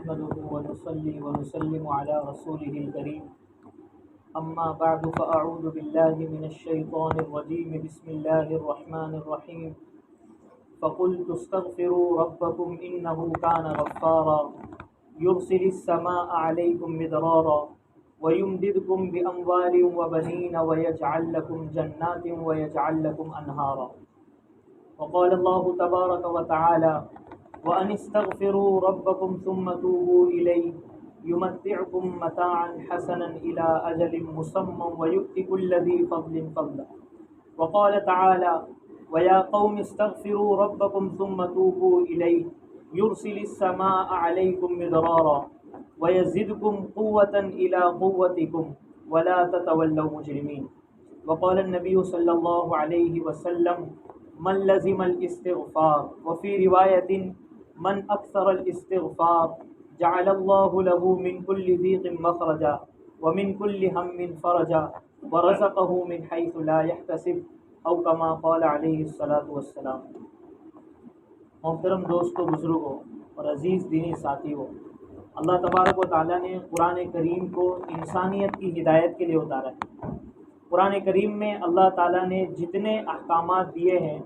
نحمده ونصلي ونسلم على رسوله الكريم أما بعد فأعوذ بالله من الشيطان الرجيم بسم الله الرحمن الرحيم فقلت استغفروا ربكم إنه كان غفارا يرسل السماء عليكم مدرارا ويمددكم بأموال وبنين ويجعل لكم جنات ويجعل لكم أنهارا وقال الله تبارك وتعالى وأن استغفروا ربكم ثم توبوا إليه يمتعكم متاعا حسنا إلى أجل مسمى ويؤتي كل ذي فضل فضلا وقال تعالى ويا قوم استغفروا ربكم ثم توبوا إليه يرسل السماء عليكم مدرارا ويزدكم قوة إلى قوتكم ولا تتولوا مجرمين وقال النبي صلى الله عليه وسلم من لزم الاستغفار وفي رواية من أكثر الاستغفار جعل الله له من كل ضيق مخرجا ومن كل هم فرجا ورزقه من حيث لا يحتسب او كما قال علیہ الصلاۃ والسلام۔ محترم دوستو، بزرگوں اور عزیز دینی ساتھیوں، اللہ تبارک و تعالیٰ نے قرآن کریم کو انسانیت کی ہدایت کے لیے اتارا ہے۔ قرآن کریم میں اللہ تعالیٰ نے جتنے احکامات دیے ہیں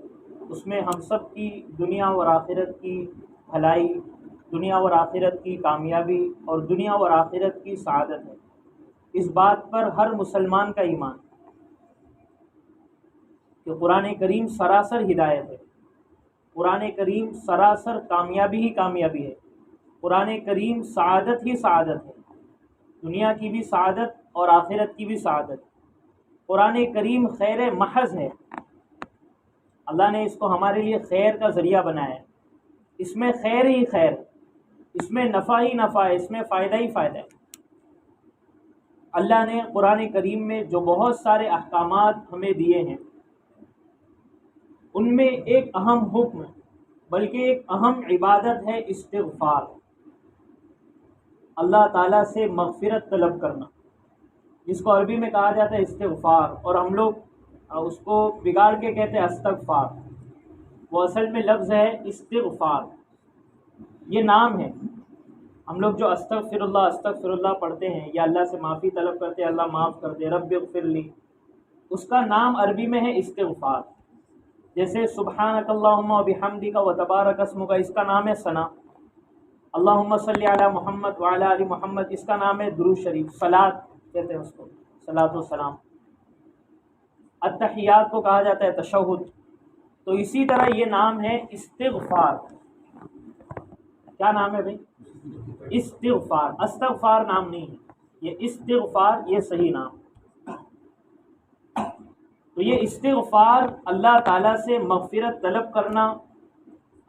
اس میں ہم سب کی دنیا اور آخرت کی بھلائی، دنیا اور آخرت کی کامیابی اور دنیا اور آخرت کی سعادت ہے۔ اس بات پر ہر مسلمان کا ایمان کہ قرآن کریم سراسر ہدایت ہے، قرآن کریم سراسر کامیابی ہی کامیابی ہے، قرآن کریم سعادت ہی سعادت ہے، دنیا کی بھی سعادت اور آخرت کی بھی سعادت۔ قرآن کریم خیر محض ہے، اللہ نے اس کو ہمارے لیے خیر کا ذریعہ بنایا ہے، اس میں خیر ہی خیر ہے، اس میں نفع ہی نفع ہے، اس میں فائدہ ہی فائدہ ہے۔ اللہ نے قرآن کریم میں جو بہت سارے احکامات ہمیں دیے ہیں ان میں ایک اہم حکم بلکہ ایک اہم عبادت ہے استغفار، اللہ تعالیٰ سے مغفرت طلب کرنا، جس کو عربی میں کہا جاتا ہے استغفار، اور ہم لوگ اس کو بگاڑ کے کہتے ہیں استغفار۔ وہ اصل میں لفظ ہے استغفار، یہ نام ہے۔ ہم لوگ جو استغفر اللہ پڑھتے ہیں یا اللہ سے معافی طلب کرتے ہیں، اللہ معاف کر دے، رب اغفر لی، اس کا نام عربی میں ہے استغفار۔ جیسے سبحانک اللہم و بحمدک و تبارک اسمک، اس کا نام ہے ثنا۔ اللہم صلی علی محمد وعلی آل محمد، اس کا نام ہے درود شریف، صلاۃ کہتے ہیں اس کو، صلاۃ و سلام۔ التحیات کو کہا جاتا ہے تشہد۔ تو اسی طرح یہ نام ہے استغفار۔ کیا نام ہے بھائی؟ استغفار، استغفار نام نہیں ہے، یہ استغفار، یہ صحیح نام۔ تو یہ استغفار اللہ تعالیٰ سے مغفرت طلب کرنا،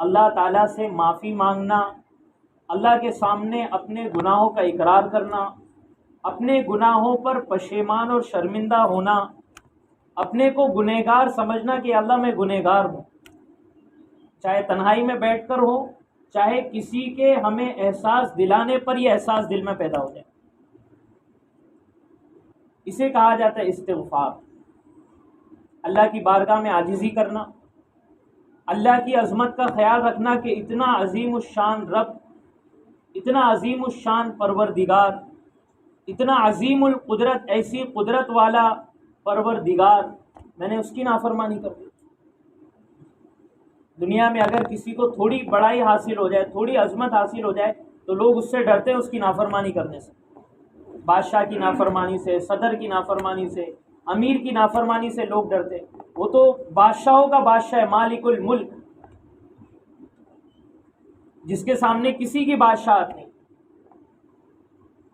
اللہ تعالیٰ سے معافی مانگنا، اللہ کے سامنے اپنے گناہوں کا اقرار کرنا، اپنے گناہوں پر پشیمان اور شرمندہ ہونا، اپنے کو گنہگار سمجھنا کہ اللہ میں گنہگار ہوں، چاہے تنہائی میں بیٹھ کر ہو، چاہے کسی کے ہمیں احساس دلانے پر یہ احساس دل میں پیدا ہو جائے، اسے کہا جاتا ہے استغفار۔ اللہ کی بارگاہ میں عاجزی کرنا، اللہ کی عظمت کا خیال رکھنا کہ اتنا عظیم الشان رب، اتنا عظیم الشان پروردگار، اتنا عظیم القدرت، ایسی قدرت والا پروردگار، میں نے اس کی نافرمانی کر دی۔ دنیا میں اگر کسی کو تھوڑی بڑائی حاصل ہو جائے، تھوڑی عظمت حاصل ہو جائے تو لوگ اس سے ڈرتے ہیں، اس کی نافرمانی کرنے سے، بادشاہ کی نافرمانی سے، صدر کی نافرمانی سے، امیر کی نافرمانی سے لوگ ڈرتے ہیں۔ وہ تو بادشاہوں کا بادشاہ ہے، مالک الملک، جس کے سامنے کسی کی بادشاہت نہیں،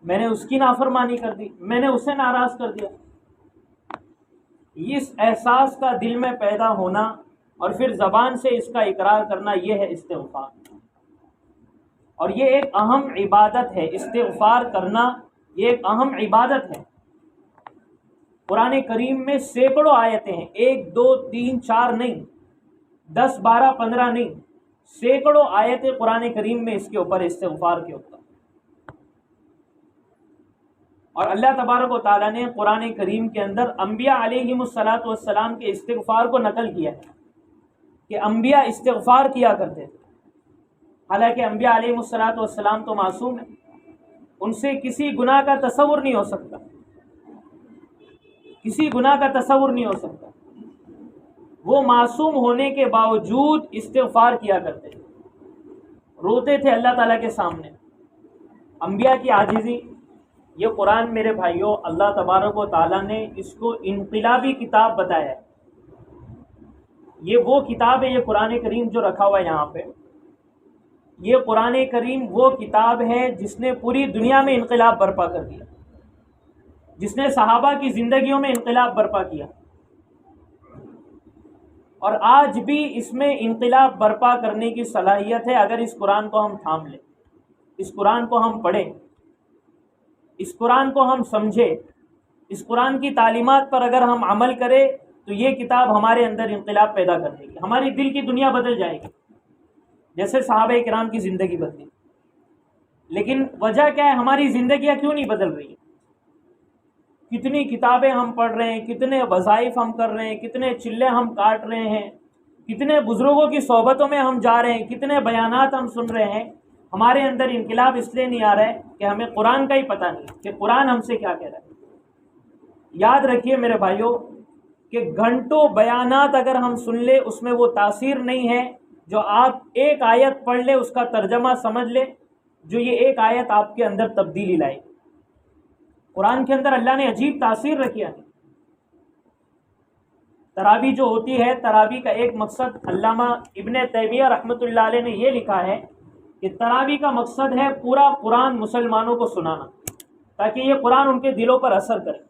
میں نے اس کی نافرمانی کر دی، میں نے اسے ناراض کر دیا۔ اس احساس کا دل میں پیدا ہونا اور پھر زبان سے اس کا اقرار کرنا، یہ ہے استغفار۔ اور یہ ایک اہم عبادت ہے، استغفار کرنا یہ ایک اہم عبادت ہے۔ قرآن کریم میں سینکڑوں آیتیں ہیں، 1 2 3 4 نہیں، 10 12 15 نہیں، سینکڑوں آیتیں قرآن کریم میں اس کے اوپر، استغفار کے اوپر۔ اور اللہ تبارک و تعالیٰ نے قرآن کریم کے اندر انبیاء علیہم الصلاۃ والسلام کے استغفار کو نقل کیا ہے کہ انبیاء استغفار کیا کرتے تھے۔ حالانکہ انبیاء علیہ الصلوۃ والسلام تو معصوم ہیں، ان سے کسی گناہ کا تصور نہیں ہو سکتا، کسی گناہ کا تصور نہیں ہو سکتا۔ وہ معصوم ہونے کے باوجود استغفار کیا کرتے تھے، روتے تھے اللہ تعالیٰ کے سامنے۔ انبیاء کی عاجزی، یہ قرآن میرے بھائیوں اللہ تبارک و تعالیٰ نے اس کو انقلابی کتاب بتایا ہے۔ یہ وہ کتاب ہے، یہ قرآن کریم جو رکھا ہوا ہے یہاں پہ، یہ قرآن کریم وہ کتاب ہے جس نے پوری دنیا میں انقلاب برپا کر دیا، جس نے صحابہ کی زندگیوں میں انقلاب برپا کیا، اور آج بھی اس میں انقلاب برپا کرنے کی صلاحیت ہے اگر اس قرآن کو ہم تھام لیں، اس قرآن کو ہم پڑھیں، اس قرآن کو ہم سمجھیں، اس قرآن کی تعلیمات پر اگر ہم عمل کریں تو یہ کتاب ہمارے اندر انقلاب پیدا کر دے گی، ہماری دل کی دنیا بدل جائے گی جیسے صحابہ کرام کی زندگی بدلی۔ لیکن وجہ کیا ہے؟ ہماری زندگیاں کیوں نہیں بدل رہی؟ کتنی کتابیں ہم پڑھ رہے ہیں، کتنے وظائف ہم کر رہے ہیں، کتنے چلے ہم کاٹ رہے ہیں، کتنے بزرگوں کی صحبتوں میں ہم جا رہے ہیں، کتنے بیانات ہم سن رہے ہیں، ہمارے اندر انقلاب اس لیے نہیں آ رہا ہے کہ ہمیں قرآن کا ہی پتہ نہیں کہ قرآن ہم سے کیا کہہ رہا ہے۔ یاد رکھیے میرے بھائیوں کہ گھنٹوں بیانات اگر ہم سن لیں اس میں وہ تاثیر نہیں ہے جو آپ ایک آیت پڑھ لیں، اس کا ترجمہ سمجھ لیں، جو یہ ایک آیت آپ کے اندر تبدیلی لائے۔ قرآن کے اندر اللہ نے عجیب تاثیر رکھی ہے۔ تراویح جو ہوتی ہے، تراویح کا ایک مقصد علامہ ابن تیمیہ رحمۃ اللہ علیہ نے یہ لکھا ہے کہ تراویح کا مقصد ہے پورا قرآن مسلمانوں کو سنانا تاکہ یہ قرآن ان کے دلوں پر اثر کرے۔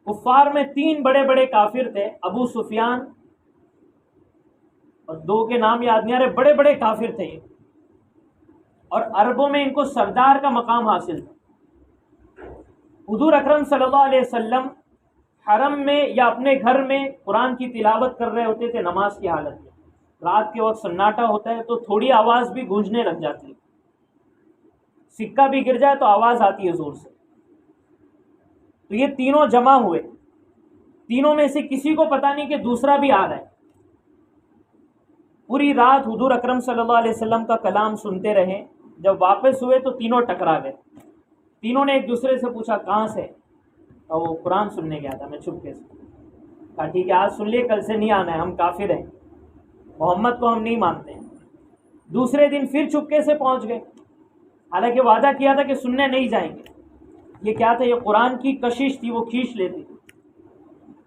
کفار میں 3 بڑے بڑے کافر تھے، ابو سفیان، اور 2 کے نام یاد نہیں آ رہے، بڑے بڑے کافر تھے یہ، اور عربوں میں ان کو سردار کا مقام حاصل تھا۔ حضور اکرم صلی اللہ علیہ وسلم حرم میں یا اپنے گھر میں قرآن کی تلاوت کر رہے ہوتے تھے نماز کی حالت میں، رات کے وقت سناٹا ہوتا ہے تو تھوڑی آواز بھی گونجنے لگ جاتی ہے، سکہ بھی گر جائے تو آواز آتی ہے زور سے۔ تو یہ تینوں جمع ہوئے، تینوں میں سے کسی کو پتہ نہیں کہ دوسرا بھی آ رہا ہے۔ پوری رات حضور اکرم صلی اللہ علیہ وسلم کا کلام سنتے رہے، جب واپس ہوئے تو تینوں ٹکرا گئے۔ تینوں نے ایک دوسرے سے پوچھا کہاں سے؟ اور وہ قرآن سننے گیا تھا میں چھپکے سے۔ کہا ٹھیک ہے آج سن لیے، کل سے نہیں آنا ہے، ہم کافر ہیں، محمد کو ہم نہیں مانتے ہیں۔ دوسرے دن پھر چھپکے سے پہنچ گئے، حالانکہ وعدہ کیا تھا کہ سننے نہیں جائیں گے۔ یہ کیا تھا؟ یہ قرآن کی کشش تھی، وہ کھینچ لیتی تھی۔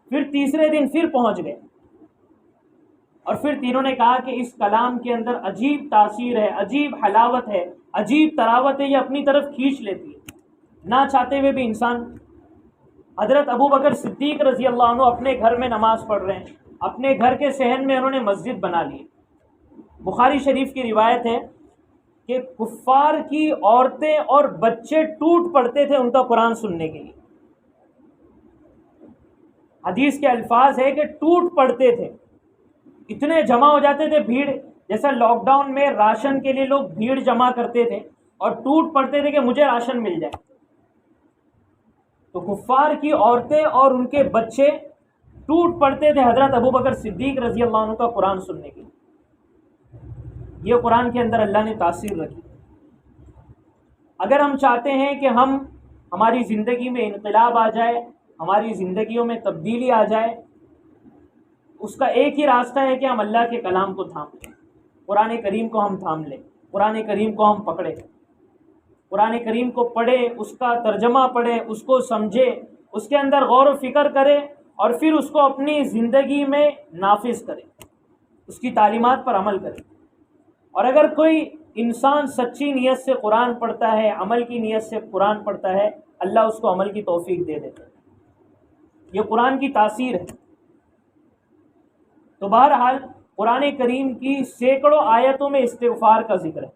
پھر تیسرے دن پھر پہنچ گئے، اور پھر تینوں نے کہا کہ اس کلام کے اندر عجیب تاثیر ہے، عجیب حلاوت ہے، عجیب تراوت ہے، یہ اپنی طرف کھینچ لیتی ہے نہ چاہتے ہوئے بھی انسان۔ حضرت ابو بکر صدیق رضی اللہ عنہ اپنے گھر میں نماز پڑھ رہے ہیں، اپنے گھر کے صحن میں انہوں نے مسجد بنا لی۔ بخاری شریف کی روایت ہے کہ کفار کی عورتیں اور بچے ٹوٹ پڑتے تھے ان کا قرآن سننے کے لیے۔ حدیث کے الفاظ ہے کہ ٹوٹ پڑتے تھے، اتنے جمع ہو جاتے تھے، بھیڑ جیسا لاک ڈاؤن میں راشن کے لیے لوگ بھیڑ جمع کرتے تھے اور ٹوٹ پڑتے تھے کہ مجھے راشن مل جائے۔ تو کفار کی عورتیں اور ان کے بچے ٹوٹ پڑتے تھے حضرت ابو بکر صدیق رضی اللہ عنہ کا قرآن سننے کے لیے۔ یہ قرآن کے اندر اللہ نے تاثیر رکھی۔ اگر ہم چاہتے ہیں کہ ہماری زندگی میں انقلاب آ جائے، ہماری زندگیوں میں تبدیلی آ جائے، اس کا ایک ہی راستہ ہے کہ ہم اللہ کے کلام کو تھام لیں، قرآن کریم کو ہم تھام لیں، قرآن کریم کو ہم پکڑیں، قرآن کریم کو پڑھیں، اس کا ترجمہ پڑھیں، اس کو سمجھیں، اس کے اندر غور و فکر کریں، اور پھر اس کو اپنی زندگی میں نافذ کریں، اس کی تعلیمات پر عمل کریں۔ اور اگر کوئی انسان سچی نیت سے قرآن پڑھتا ہے، عمل کی نیت سے قرآن پڑھتا ہے، اللہ اس کو عمل کی توفیق دے دیتا ہے۔ یہ قرآن کی تاثیر ہے۔ تو بہرحال قرآن کریم کی سینکڑوں آیتوں میں استغفار کا ذکر ہے۔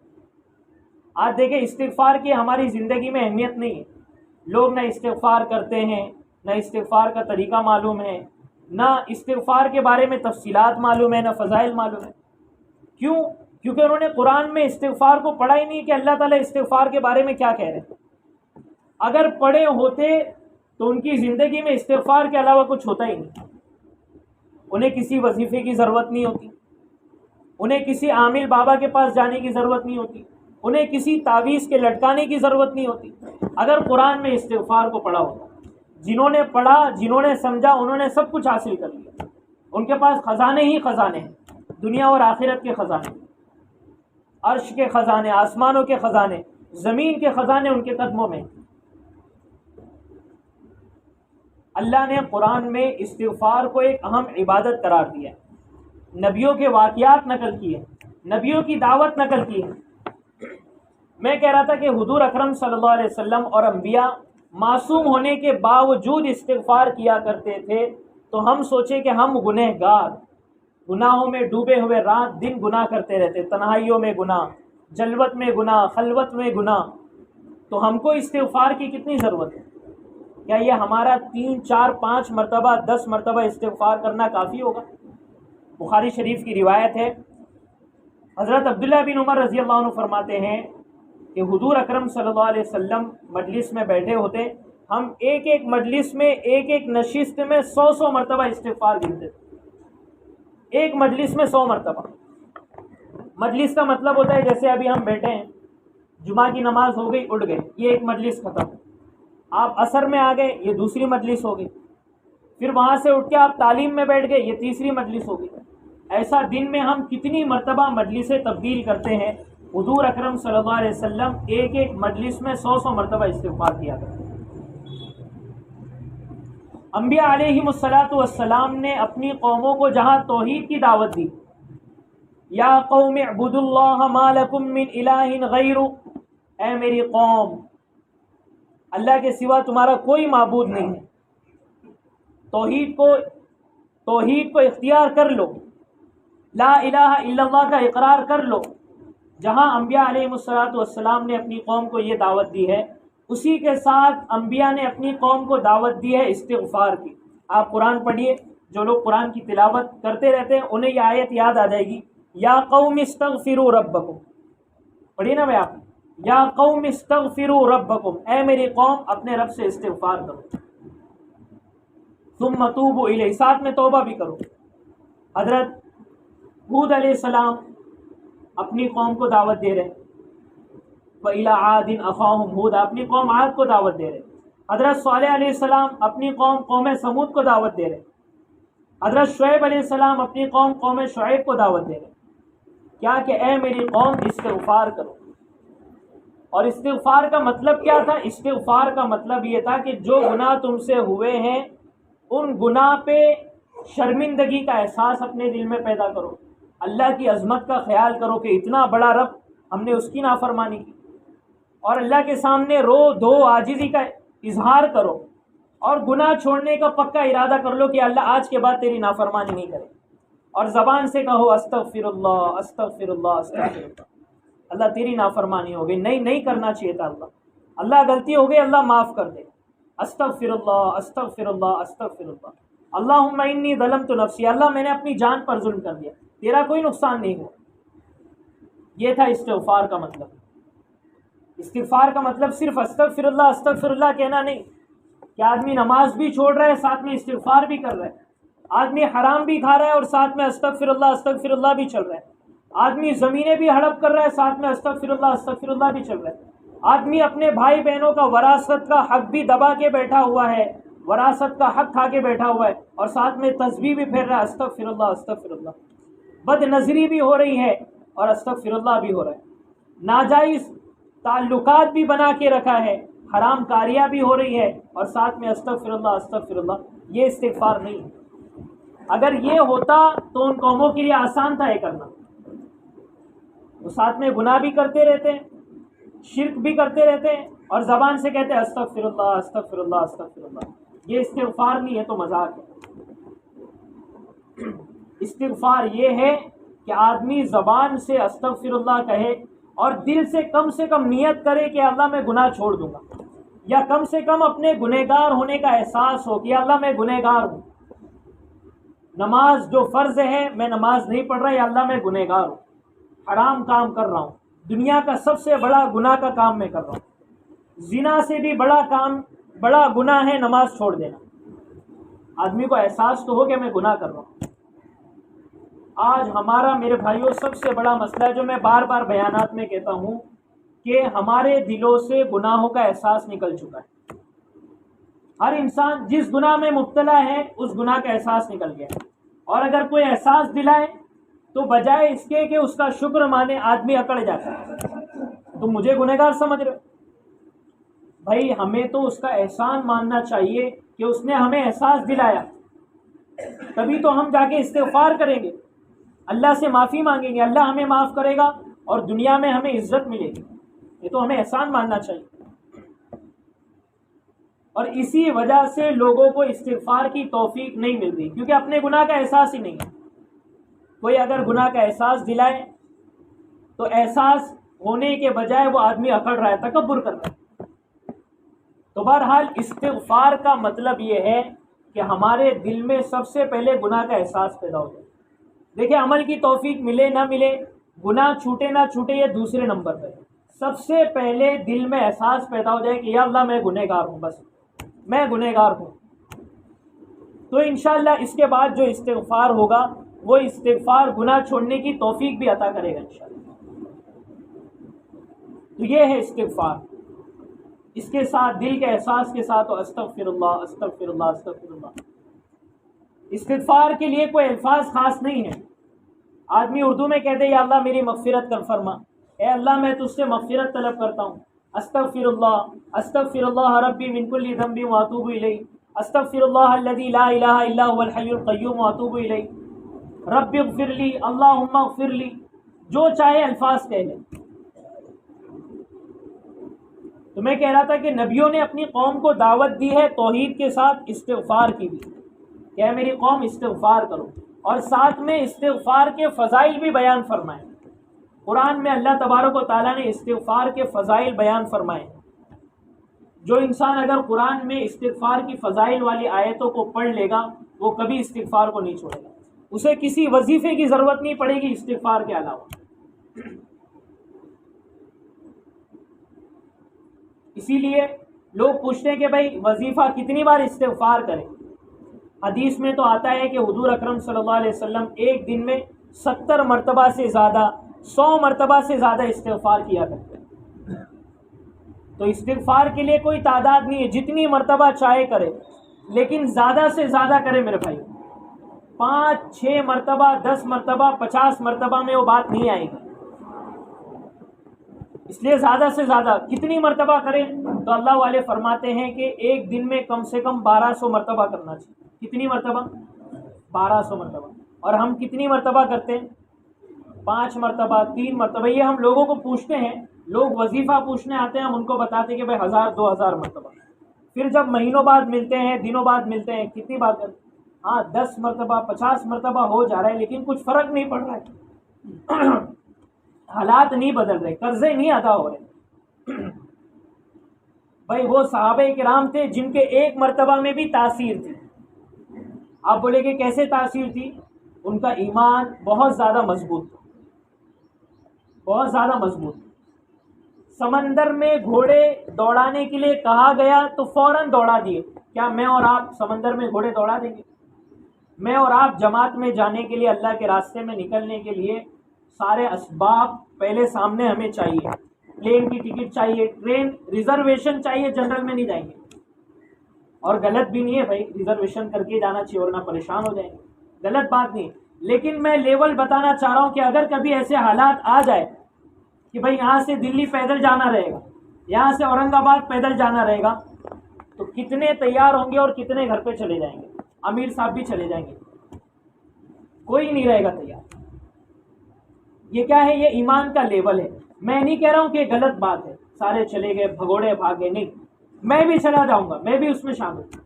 آج دیکھیں استغفار کی ہماری زندگی میں اہمیت نہیں ہے، لوگ نہ استغفار کرتے ہیں، نہ استغفار کا طریقہ معلوم ہے، نہ استغفار کے بارے میں تفصیلات معلوم ہے، نہ فضائل معلوم ہے۔ کیوں؟ کیونکہ انہوں نے قرآن میں استغفار کو پڑھا ہی نہیں کہ اللہ تعالیٰ استغفار کے بارے میں کیا کہہ رہے ہیں۔ اگر پڑھے ہوتے تو ان کی زندگی میں استغفار کے علاوہ کچھ ہوتا ہی نہیں، انہیں کسی وظیفے کی ضرورت نہیں ہوتی، انہیں کسی عامل بابا کے پاس جانے کی ضرورت نہیں ہوتی، انہیں کسی تعویذ کے لٹکانے کی ضرورت نہیں ہوتی۔ اگر قرآن میں استغفار کو پڑھا ہوتا، جنہوں نے پڑھا، جنہوں نے سمجھا، انہوں نے سب کچھ حاصل کر لیا۔ ان کے پاس خزانے ہی خزانے ہیں، دنیا اور آخرت کے خزانے، عرش کے خزانے، آسمانوں کے خزانے، زمین کے خزانے ان کے قدموں میں۔ اللہ نے قرآن میں استغفار کو ایک اہم عبادت قرار دیا ہے، نبیوں کے واقعات نقل کیے، نبیوں کی دعوت نقل کی ہے۔ میں کہہ رہا تھا کہ حضور اکرم صلی اللہ علیہ وسلم اور انبیاء معصوم ہونے کے باوجود استغفار کیا کرتے تھے، تو ہم سوچے کہ ہم گنہگار، گناہوں میں ڈوبے ہوئے رات دن گناہ کرتے رہتے، تنہائیوں میں گناہ، جلوت میں گناہ، خلوت میں گناہ، تو ہم کو استغفار کی کتنی ضرورت ہے؟ کیا یہ ہمارا 3 4 5 مرتبہ 10 مرتبہ استغفار کرنا کافی ہوگا؟ بخاری شریف کی روایت ہے، حضرت عبداللہ بن عمر رضی اللہ عنہ فرماتے ہیں کہ حضور اکرم صلی اللہ علیہ وسلم مجلس میں بیٹھے ہوتے، ہم ایک ایک مجلس میں، ایک ایک نشست میں 100 مرتبہ استغفار گنتے تھے، ایک مجلس میں 100 مرتبہ۔ مجلس کا مطلب ہوتا ہے جیسے ابھی ہم بیٹھے ہیں، جمعہ کی نماز ہو گئی، اٹھ گئے، یہ ایک مجلس ختم۔ آپ عصر میں آ گئے، یہ دوسری مجلس ہو گئی، پھر وہاں سے اٹھ کے آپ تعلیم میں بیٹھ گئے، یہ تیسری مجلس ہو گئی۔ ایسا دن میں ہم کتنی مرتبہ مجلسیں تبدیل کرتے ہیں؟ حضور اکرم صلی اللہ علیہ وسلم ایک ایک مجلس میں 100 مرتبہ استغفار کیا کرتے ہیں۔ انبیاء علیہم الصلاۃ والسلام نے اپنی قوموں کو جہاں توحید کی دعوت دی، یا قوم اعبدوا اللہ ما لکم من الہ غیرہ، اے میری قوم، اللہ کے سوا تمہارا کوئی معبود نہیں ہے، توحید کو اختیار کر لو، لا الہ الا اللہ کا اقرار کر لو۔ جہاں انبیاء علیہ الصلوۃ والسلام نے اپنی قوم کو یہ دعوت دی ہے، اسی کے ساتھ انبیاء نے اپنی قوم کو دعوت دی ہے استغفار کی۔ آپ قرآن پڑھیے، جو لوگ قرآن کی تلاوت کرتے رہتے ہیں انہیں یہ آیت یاد آ جائے گی، یا قوم استغفروا ربکم، پڑھیے نا بھائی آپ، یا قوم استغفروا ربکم، اے میری قوم اپنے رب سے استغفار کرو، ثم توبوا الیہ، ساتھ میں توبہ بھی کرو۔ حضرت ہود علیہ السلام اپنی قوم کو دعوت دے رہے، وَإِلَىٰ عَادٍ أَخَاهُمْ هُودًا، اپنی قوم عاد کو دعوت دے رہے۔ حضرت صالح علیہ السلام اپنی قوم سمود کو دعوت دے رہے۔ حضرت شعیب علیہ السلام اپنی قوم شعیب کو دعوت دے رہے، کیا کہ اے میری قوم استغفار کرو۔ اور استغفار کا مطلب کیا تھا؟ استغفار کا مطلب یہ تھا کہ جو گناہ تم سے ہوئے ہیں ان گناہ پہ شرمندگی کا احساس اپنے دل میں پیدا کرو، اللہ کی عظمت کا خیال کرو کہ اتنا بڑا رب، ہم نے اس کی نافرمانی کی، اور اللہ کے سامنے رو دو، عاجزی کا اظہار کرو، اور گناہ چھوڑنے کا پکا ارادہ کر لو کہ اللہ آج کے بعد تیری نافرمانی نہیں کرے، اور زبان سے کہو استغفر اللہ استغفر اللہ استغفر اللہ، اللہ تیری نافرمانی ہو گئی، نہیں کرنا چاہیے تھا، اللہ غلطی ہو گئی، اللہ معاف کر دے، استغفر اللہ استغفر اللہ استغفر اللہ، اللہم انی ظلمت نفسی، اللہ میں نے اپنی جان پر ظلم کر دیا، تیرا کوئی نقصان نہیں ہوا۔ یہ تھا استغفار کا مطلب۔ استغفار کا مطلب صرف استغفر اللہ کہنا نہیں کہ آدمی نماز بھی چھوڑ رہا ہے ساتھ میں استغفار بھی کر رہا ہے، آدمی حرام بھی کھا رہا ہے اور ساتھ میں استغفر اللہ بھی چل رہا ہے، آدمی زمینیں بھی ہڑپ کر رہا ہے ساتھ میں استغفر اللہ بھی چل رہا ہے، آدمی اپنے بھائی بہنوں کا وراثت کا حق بھی دبا کے بیٹھا ہوا ہے، وراثت کا حق کھا کے بیٹھا ہوا ہے، اور ساتھ میں تسبیح بھی پھیر رہا ہے استغفر اللہ، بد نظری بھی ہو رہی ہے اور استغفر اللہ بھی ہو رہا ہے، ناجائز تعلقات بھی بنا کے رکھا ہے، حرام کاریاں بھی ہو رہی ہے اور ساتھ میں استغفر اللہ، یہ استغفار نہیں ہے۔ اگر یہ ہوتا تو ان قوموں کے لیے آسان تھا یہ کرنا، وہ ساتھ میں گناہ بھی کرتے رہتے ہیں، شرک بھی کرتے رہتے ہیں اور زبان سے کہتے ہیں استغفر اللہ، یہ استغفار نہیں ہے تو مذاق ہے۔ استغفار یہ ہے کہ آدمی زبان سے استغفر اللہ کہے اور دل سے کم نیت کرے کہ اللہ میں گناہ چھوڑ دوں گا، یا کم سے کم اپنے گنہگار ہونے کا احساس ہو کہ اللہ میں گنہگار ہوں، نماز جو فرض ہے میں نماز نہیں پڑھ رہا، یا اللہ میں گنہگار ہوں، حرام کام کر رہا ہوں، دنیا کا سب سے بڑا گناہ کا کام میں کر رہا ہوں، زنا سے بھی بڑا گناہ ہے نماز چھوڑ دینا، آدمی کو احساس تو ہو کہ میں گناہ کر رہا ہوں۔ آج ہمارا میرے بھائیوں سب سے بڑا مسئلہ ہے، جو میں بار بار بیانات میں کہتا ہوں، کہ ہمارے دلوں سے گناہوں کا احساس نکل چکا ہے۔ ہر انسان جس گناہ میں مبتلا ہے اس گناہ کا احساس نکل گیا ہے، اور اگر کوئی احساس دلائے تو بجائے اس کے کہ اس کا شکر مانے، آدمی اکڑ جاتا ہے، تم مجھے گنہگار سمجھ رہے ہو۔ بھائی ہمیں تو اس کا احسان ماننا چاہیے کہ اس نے ہمیں احساس دلایا، تبھی تو ہم جا کے استغفار کریں گے، اللہ سے معافی مانگیں گے، اللہ ہمیں معاف کرے گا اور دنیا میں ہمیں عزت ملے گی۔ یہ تو ہمیں احسان ماننا چاہیے۔ اور اسی وجہ سے لوگوں کو استغفار کی توفیق نہیں مل رہی، کیونکہ اپنے گناہ کا احساس ہی نہیں ہے۔ کوئی اگر گناہ کا احساس دلائے تو احساس ہونے کے بجائے وہ آدمی اکڑ رہا ہے، تکبر کر رہا ہے۔ تو بہرحال استغفار کا مطلب یہ ہے کہ ہمارے دل میں سب سے پہلے گناہ کا احساس پیدا ہو جائے۔ دیکھیں عمل کی توفیق ملے نہ ملے، گناہ چھوٹے نہ چھوٹے، یہ دوسرے نمبر پہ، سب سے پہلے دل میں احساس پیدا ہو جائے کہ یا اللہ میں گنہگار ہوں، بس میں گنہگار ہوں، تو انشاءاللہ اس کے بعد جو استغفار ہوگا وہ استغفار گناہ چھوڑنے کی توفیق بھی عطا کرے گا انشاءاللہ۔ تو یہ ہے استغفار، اس کے ساتھ دل کے احساس کے ساتھ استغفر اللہ استغفر اللہ استغفر اللہ۔ استغفار کے لیے کوئی الفاظ خاص نہیں ہے، آدمی اردو میں کہتے یا اللہ میری مغفرت کر فرما، اے اللہ میں تجھ سے مغفرت طلب کرتا ہوں، استغفر اللہ ربی من کل ذنب واتوب الیہ، استغفر اللہ الذی لا الہ الا هو الحی القیوم واتوب الیہ، رب اغفر لی، اللہم اغفر لی، جو چاہے الفاظ کہہ لیں۔ تو میں کہہ رہا تھا کہ نبیوں نے اپنی قوم کو دعوت دی ہے توحید کے ساتھ استغفار کی بھی، کہ اے میری قوم استغفار کرو، اور ساتھ میں استغفار کے فضائل بھی بیان فرمائے۔ قرآن میں اللہ تبارک و تعالیٰ نے استغفار کے فضائل بیان فرمائے۔ جو انسان اگر قرآن میں استغفار کی فضائل والی آیتوں کو پڑھ لے گا وہ کبھی استغفار کو نہیں چھوڑے گا، اسے کسی وظیفے کی ضرورت نہیں پڑے گی استغفار کے علاوہ۔ اسی لیے لوگ پوچھتے ہیں کہ بھائی وظیفہ کتنی بار استغفار کریں۔ حدیث میں تو آتا ہے کہ حضور اکرم صلی اللہ علیہ وسلم ایک دن میں 70 مرتبہ سے زیادہ، 100 مرتبہ سے زیادہ استغفار کیا کرتے ہیں۔ تو استغفار کے لیے کوئی تعداد نہیں ہے، جتنی مرتبہ چاہے کرے، لیکن زیادہ سے زیادہ کرے میرے بھائی۔ 5 6 مرتبہ، 10 مرتبہ، 50 مرتبہ میں وہ بات نہیں آئے گی، اس لیے زیادہ سے زیادہ کتنی مرتبہ کریں؟ تو اللہ والے فرماتے ہیں کہ ایک دن میں کم سے کم 1200 مرتبہ کرنا چاہیے۔ کتنی مرتبہ؟ 1200 مرتبہ۔ اور ہم کتنی مرتبہ کرتے ہیں؟ 5 مرتبہ، 3 مرتبہ۔ یہ ہم لوگوں کو پوچھتے ہیں، لوگ وظیفہ پوچھنے آتے ہیں، ہم ان کو بتاتے ہیں کہ بھائی 1000 2000 مرتبہ۔ پھر جب مہینوں بعد ملتے ہیں، دنوں بعد ملتے ہیں، کتنی بار کرتے ہیں؟ ہاں 10 مرتبہ 50 مرتبہ ہو جا رہا ہے، لیکن کچھ فرق نہیں پڑ رہا ہے، حالات نہیں بدل رہے، قرضے نہیں ادا ہو رہے۔ بھائی وہ صحابہ کرام تھے جن کے ایک مرتبہ میں بھی تاثیر تھی۔ آپ بولے کہ کیسے تاثیر تھی؟ ان کا ایمان بہت زیادہ مضبوط تھا، بہت زیادہ مضبوط۔ سمندر میں گھوڑے دوڑانے کے لیے کہا گیا تو فوراً دوڑا دیے۔ کیا میں اور آپ سمندر میں گھوڑے دوڑا دیں گے؟ میں اور آپ جماعت میں جانے کے لیے، اللہ کے راستے میں نکلنے کے لیے سارے اسباب پہلے سامنے ہمیں چاہیے، پلین کی ٹکٹ چاہیے، ٹرین ریزرویشن چاہیے، جنرل میں نہیں جائیں گے۔ اور غلط بھی نہیں ہے بھائی، ریزرویشن کر کے جانا چاہیے ورنہ پریشان ہو جائیں گے، غلط بات نہیں، لیکن میں لیول بتانا چاہ رہا ہوں کہ اگر کبھی ایسے حالات آ جائے کہ بھائی یہاں سے دلی پیدل جانا رہے گا، یہاں سے اورنگ آباد پیدل جانا رہے گا، تو کتنے تیار ہوں گے اور کتنے گھر پہ چلے جائیں گے؟ امیر صاحب بھی چلے جائیں گے، کوئی نہیں رہے گا تیار۔ یہ کیا ہے؟ یہ ایمان کا لیول ہے۔ میں نہیں کہہ رہا ہوں کہ غلط بات ہے، سارے چلے گئے، بھگوڑے بھاگے، نہیں، میں بھی چلا جاؤں گا، میں بھی اس میں شامل ہوں۔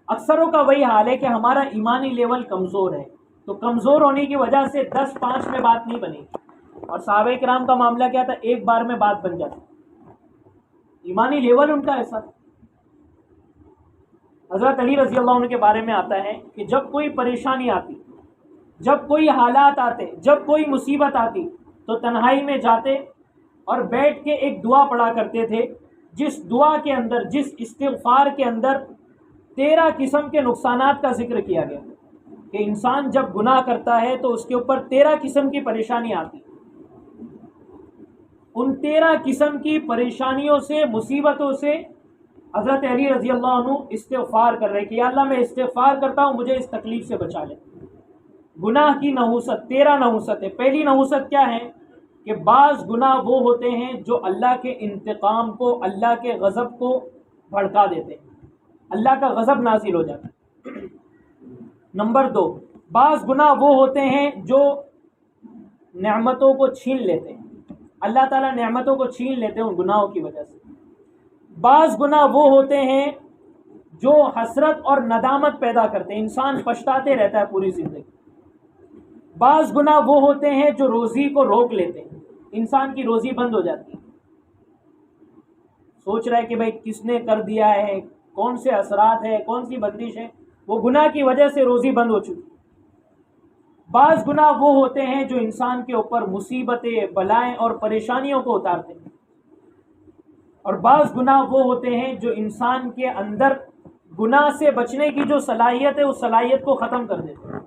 اکثروں کا وہی حال ہے کہ ہمارا ایمانی لیول کمزور ہے، تو کمزور ہونے کی وجہ سے 10-5 میں بات نہیں بنی۔ اور صحابہ کرام کا معاملہ کیا تھا؟ ایک بار میں بات بن جاتی، ایمانی لیول ان کا ایسا۔ حضرت علی رضی اللہ عنہ کے بارے میں آتا ہے کہ جب کوئی پریشانی آتی، جب کوئی حالات آتے، جب کوئی مصیبت آتی، تو تنہائی میں جاتے اور بیٹھ کے ایک دعا پڑھا کرتے تھے، جس دعا کے اندر، جس استغفار کے اندر 13 قسم کے نقصانات کا ذکر کیا گیا، کہ انسان جب گناہ کرتا ہے تو اس کے اوپر 13 قسم کی پریشانی آتی ہے. ان 13 قسم کی پریشانیوں سے، مصیبتوں سے حضرت علی رضی اللہ عنہ استغفار کر رہے کہ یا اللہ میں استغفار کرتا ہوں، مجھے اس تکلیف سے بچا لے. گناہ کی نحوست 13 نحوست ہے. پہلی نحوست کیا ہے کہ بعض گناہ وہ ہوتے ہیں جو اللہ کے انتقام کو، اللہ کے غضب کو بھڑکا دیتے ہیں، اللہ کا غضب نازل ہو جاتا ہے. نمبر 2، بعض گناہ وہ ہوتے ہیں جو نعمتوں کو چھین لیتے ہیں، اللہ تعالیٰ نعمتوں کو چھین لیتے ہیں ان گناہوں کی وجہ سے. بعض گناہ وہ ہوتے ہیں جو حسرت اور ندامت پیدا کرتے ہیں، انسان پچھتاتے رہتا ہے پوری زندگی. بعض گناہ وہ ہوتے ہیں جو روزی کو روک لیتے ہیں، انسان کی روزی بند ہو جاتی ہے، سوچ رہا ہے کہ بھائی کس نے کر دیا ہے، کون سے اثرات ہے، کون سی بندش ہے، وہ گناہ کی وجہ سے روزی بند ہو چکی. بعض گناہ وہ ہوتے ہیں جو انسان کے اوپر مصیبتیں، بلائیں اور پریشانیوں کو اتارتے ہیں. اور بعض گناہ وہ ہوتے ہیں جو انسان کے اندر گناہ سے بچنے کی جو صلاحیت ہے اس صلاحیت کو ختم کر دیتے ہیں.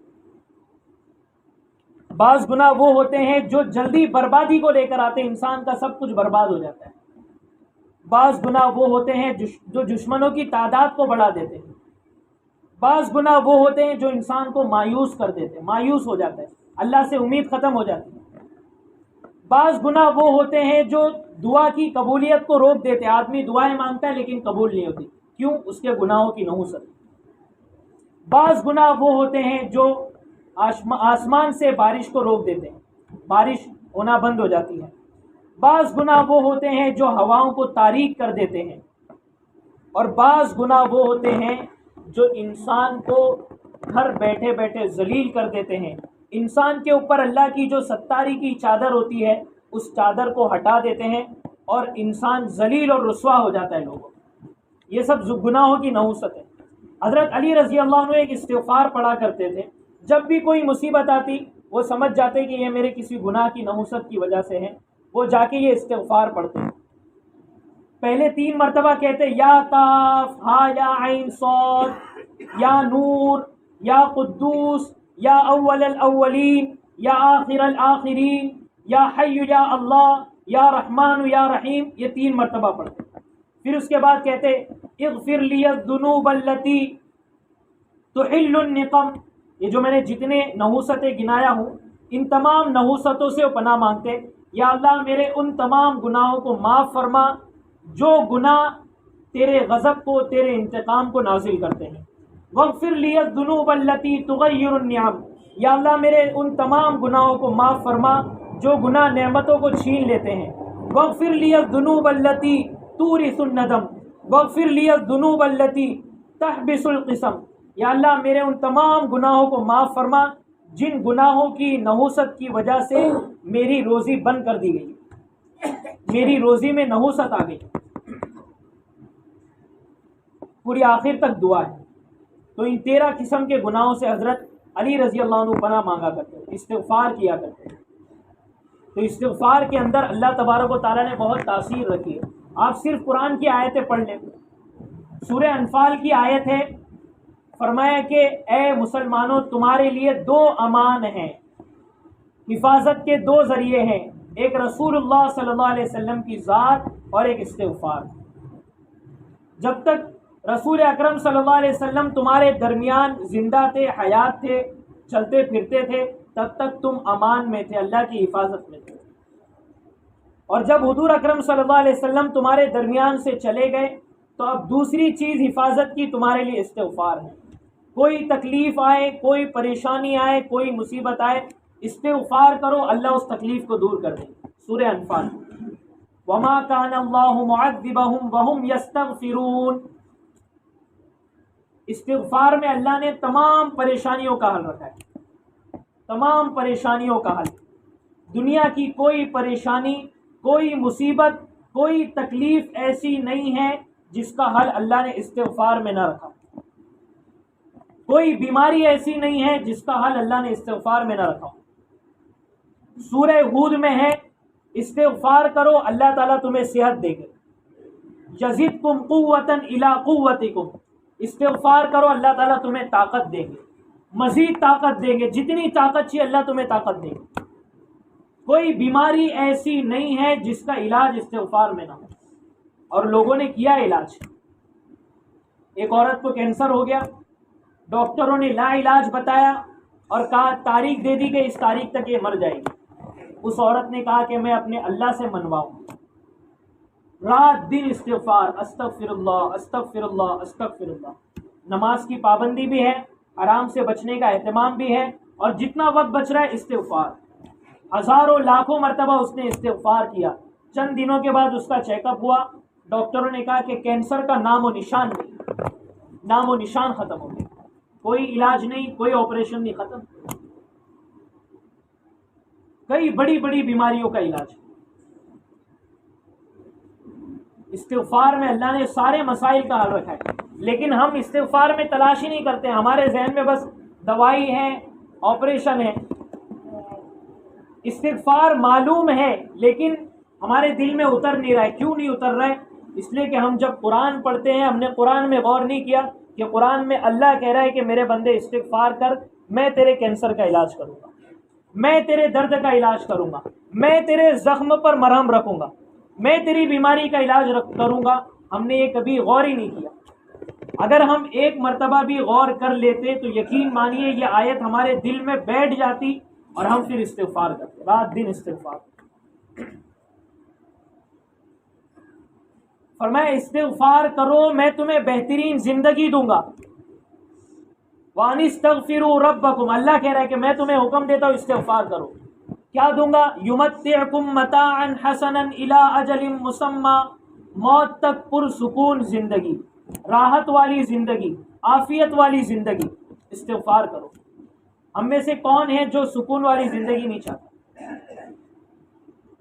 بعض گناہ وہ ہوتے ہیں جو جلدی بربادی کو لے کر آتے ہیں، انسان کا سب کچھ برباد ہو جاتا ہے. بعض گناہ وہ ہوتے ہیں جو دشمنوں کی تعداد کو بڑھا دیتے ہیں. بعض گناہ وہ ہوتے ہیں جو انسان کو مایوس کر دیتے ہیں، مایوس ہو جاتا ہے، اللہ سے امید ختم ہو جاتی ہے. بعض گناہ وہ ہوتے ہیں جو دعا کی قبولیت کو روک دیتے ہیں، آدمی دعائیں مانگتا ہے لیکن قبول نہیں ہوتی، کیوں؟ اس کے گناہوں کی نحوست. بعض گناہ وہ ہوتے ہیں جو آسمان سے بارش کو روک دیتے ہیں، بارش ہونا بند ہو جاتی ہے. بعض گناہ وہ ہوتے ہیں جو ہواؤں کو تاریک کر دیتے ہیں. اور بعض گناہ وہ ہوتے ہیں جو انسان کو گھر بیٹھے بیٹھے ذلیل کر دیتے ہیں، انسان کے اوپر اللہ کی جو ستاری کی چادر ہوتی ہے اس چادر کو ہٹا دیتے ہیں اور انسان ذلیل اور رسوا ہو جاتا ہے لوگوں. یہ سب گناہوں کی نحوست ہے. حضرت علی رضی اللہ عنہ ایک استغفار پڑھا کرتے تھے، جب بھی کوئی مصیبت آتی وہ سمجھ جاتے کہ یہ میرے کسی گناہ کی نحوست کی وجہ سے ہے، وہ جا کے یہ استغفار پڑھتے ہیں. پہلے 3 مرتبہ کہتے یا کاف ہا یا عین صاد یا نور یا قدوس یا اول الاولین یا آخر الآخرین یا حی یا اللہ یا رحمان یا رحیم، یہ 3 مرتبہ پڑھتے. پھر اس کے بعد کہتے اغفر لی الذنوب التی تحل النقم. یہ جو میں نے جتنے نحوستیں گنایا ہوں ان تمام نحوستوں سے وہ پناہ مانگتے، یا اللہ میرے ان تمام گناہوں کو معاف فرما جو گناہ تیرے غضب کو، تیرے انتقام کو نازل کرتے ہیں. واغفر لی الذنوب التی تغیر النعم. یا اللہ میرے ان تمام گناہوں کو معاف فرما جو گناہ نعمتوں کو چھین لیتے ہیں. واغفر لی الذنوب التی تورث الندم. واغفر لی الذنوب التی تحبس القسم. یا اللہ میرے ان تمام گناہوں کو معاف فرما جن گناہوں کی نحوست کی وجہ سے میری روزی بند کر دی گئی، میری روزی میں نحوست آ گئی. پوری آخر تک دعا ہے. تو ان 13 قسم کے گناہوں سے حضرت علی رضی اللہ عنہ پناہ مانگا کرتے، استغفار کیا کرتے. تو استغفار کے اندر اللہ تبارک و تعالیٰ نے بہت تاثیر رکھی ہے. آپ صرف قرآن کی آیتیں پڑھ لیں. سورہ انفال کی آیت ہے، فرمایا کہ اے مسلمانوں تمہارے لیے 2 امان ہیں، حفاظت کے 2 ذریعے ہیں، ایک رسول اللہ صلی اللہ علیہ وسلم کی ذات اور ایک استغفار. جب تک رسول اکرم صلی اللہ علیہ وسلم تمہارے درمیان زندہ تھے، حیات تھے، چلتے پھرتے تھے، تب تک تم امان میں تھے، اللہ کی حفاظت میں تھے. اور جب حضور اکرم صلی اللہ علیہ وسلم تمہارے درمیان سے چلے گئے تو اب دوسری چیز حفاظت کی تمہارے لیے استغفار ہے. کوئی تکلیف آئے، کوئی پریشانی آئے، کوئی مصیبت آئے، استغفار کرو، اللہ اس تکلیف کو دور کر دے. سورہ انفال وما كان اللہ معذبهم وهم يستغفرون. استغفار میں اللہ نے تمام پریشانیوں کا حل رکھا ہے، تمام پریشانیوں کا حل. دنیا کی کوئی پریشانی، کوئی مصیبت، کوئی تکلیف ایسی نہیں ہے جس کا حل اللہ نے استغفار میں نہ رکھا. کوئی بیماری ایسی نہیں ہے جس کا حل اللہ نے استغفار میں نہ رکھا. سورہ ہود میں ہے استغفار کرو اللہ تعالیٰ تمہیں صحت دے گے. یزدکم قوتا الی قوتکم. استغفار کرو اللہ تعالیٰ تمہیں طاقت دیں گے. مزید طاقت دیں گے، جتنی طاقت چاہیے اللہ تمہیں طاقت دے گا۔ کوئی بیماری ایسی نہیں ہے جس کا علاج استغفار میں نہ ہو، اور لوگوں نے کیا علاج۔ ایک عورت کو کینسر ہو گیا، ڈاکٹروں نے لا علاج بتایا اور کہا تاریخ دے دی کہ اس تاریخ تک یہ مر جائے گی۔ اس عورت نے کہا کہ میں اپنے اللہ سے منواؤں، رات دن استغفار، استغفر اللہ استغفر اللہ استغفر اللہ۔ نماز کی پابندی بھی ہے، حرام سے بچنے کا اہتمام بھی ہے، اور جتنا وقت بچ رہا ہے استغفار، ہزاروں لاکھوں مرتبہ اس نے استغفار کیا۔ چند دنوں کے بعد اس کا چیک اپ ہوا، ڈاکٹروں نے کہا کہ کینسر کا نام و نشان نہیں، نام و نشان ختم ہو گیا، کوئی علاج نہیں، کوئی آپریشن نہیں، ختم۔ کئی بڑی بڑی بیماریوں کا علاج استغفار میں اللہ نے سارے مسائل کا حل رکھا ہے، لیکن ہم استغفار میں تلاش ہی نہیں کرتے، ہمارے ذہن میں بس دوائی ہے، آپریشن ہے۔ استغفار معلوم ہے لیکن ہمارے دل میں اتر نہیں رہا ہے۔ کیوں نہیں اتر رہا ہے؟ اس لیے کہ ہم جب قرآن پڑھتے ہیں ہم نے قرآن میں غور نہیں کیا کہ قرآن میں اللہ کہہ رہا ہے کہ میرے بندے استغفار کر، میں تیرے کینسر کا علاج کروں گا، میں تیرے درد کا علاج کروں گا، میں تیرے زخم پر مرہم رکھوں گا، میں تیری بیماری کا علاج کروں گا۔ ہم نے یہ کبھی غور ہی نہیں کیا۔ اگر ہم ایک مرتبہ بھی غور کر لیتے تو یقین مانیے یہ آیت ہمارے دل میں بیٹھ جاتی اور ہم پھر استغفار کرتے، رات دن استغفار۔ فرمایا استغفار کرو میں تمہیں بہترین زندگی دوں گا۔ وَأَنِ اسْتَغْفِرُوا رَبَّكُمْ، اللہ کہہ رہا ہے کہ میں تمہیں حکم دیتا ہوں استغفار کرو۔ کیا دوں گا؟ يُمَتِّعْكُمْ مَتَاعًا حَسَنًا إِلَىٰ أَجَلٍ مُّسَمًّى، موت تک پرسکون زندگی، راحت والی زندگی، عافیت والی زندگی۔ استغفار کرو۔ ہم میں سے کون ہے جو سکون والی زندگی نہیں چاہتا؟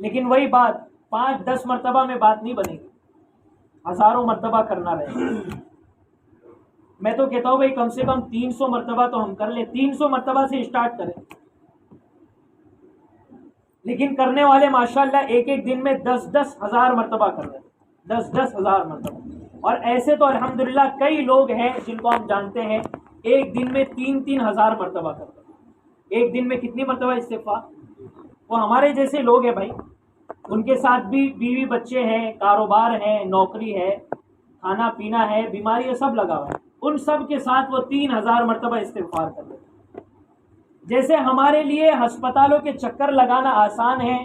لیکن وہی بات 5-10 مرتبہ میں بات نہیں بنے گی، ہزاروں مرتبہ کرنا رہے گا۔ میں تو کہتا ہوں بھائی کم سے کم 300 مرتبہ تو ہم کر لیں، 300 مرتبہ سے اسٹارٹ کریں۔ لیکن کرنے والے ماشاءاللہ ایک ایک دن میں 10-10 ہزار مرتبہ کر رہے ہیں، 10-10 ہزار مرتبہ۔ اور ایسے تو الحمدللہ کئی لوگ ہیں جن کو ہم جانتے ہیں ایک دن میں 3-3 ہزار مرتبہ کرتے ہیں۔ ایک دن میں کتنی مرتبہ استغفار؟ وہ ہمارے جیسے لوگ ہیں بھائی، ان کے ساتھ بھی بیوی بچے ہیں، کاروبار ہے، نوکری ہے، کھانا پینا ہے، بیماری ہے، سب لگا ہوا ہے، ان سب کے ساتھ وہ 3,000 مرتبہ استغفار کر رہے ہیں۔ جیسے ہمارے لیے ہسپتالوں کے چکر لگانا آسان ہے،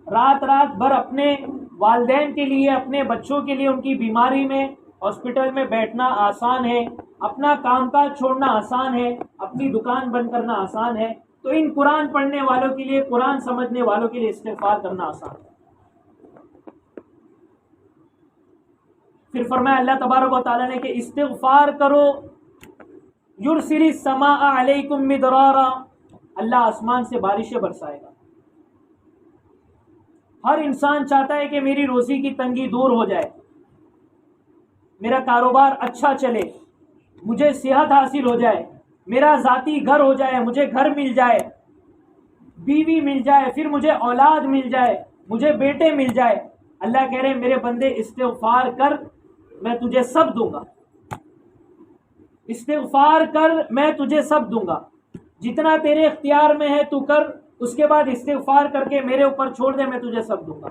رات رات بھر اپنے والدین کے لیے، اپنے بچوں کے لیے ان کی بیماری میں ہاسپٹل میں بیٹھنا آسان ہے، اپنا کام کاج چھوڑنا آسان ہے، اپنی دکان بند کرنا آسان ہے، تو ان قرآن پڑھنے والوں کے لیے، قرآن سمجھنے والوں کے لیے استغفار کرنا آسان ہے۔ پھر فرمایا اللہ تبارک و تعالیٰ نے کہ استغفار کرو، یرسل السماء علیکم مدرارا، اللہ آسمان سے بارشیں برسائے گا۔ ہر انسان چاہتا ہے کہ میری روزی کی تنگی دور ہو جائے، میرا کاروبار اچھا چلے، مجھے صحت حاصل ہو جائے، میرا ذاتی گھر ہو جائے، مجھے گھر مل جائے، بیوی مل جائے، پھر مجھے اولاد مل جائے، مجھے بیٹے مل جائے۔ اللہ کہہ رہے ہیں میرے بندے استغفار کر، میں تجھے سب دوں گا۔ استغفار کر، میں تجھے سب دوں گا، جتنا تیرے اختیار میں ہے تو کر، اس کے بعد استغفار کر کے میرے اوپر چھوڑ دے، میں تجھے سب دوں گا۔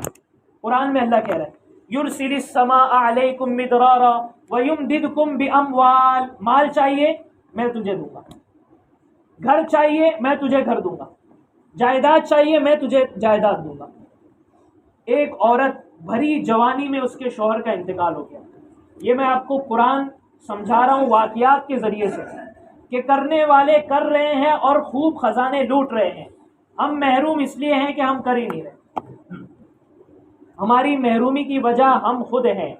قرآن میں اللہ کہہ رہا ہے یرسل السماء علیکم مدرارا ویمددکم باموال، مال چاہیے میں تجھے دوں گا، گھر چاہیے میں تجھے گھر دوں گا، جائیداد چاہیے میں تجھے جائیداد دوں گا۔ ایک عورت بھری جوانی میں اس کے شوہر کا انتقال ہو گیا، یہ میں آپ کو قرآن سمجھا رہا ہوں واقعات کے ذریعے سے، کہ کرنے والے کر رہے ہیں اور خوب خزانے لوٹ رہے ہیں، ہم محروم اس لیے ہیں کہ ہم کر ہی نہیں رہے۔ ہماری محرومی کی وجہ ہم خود ہیں۔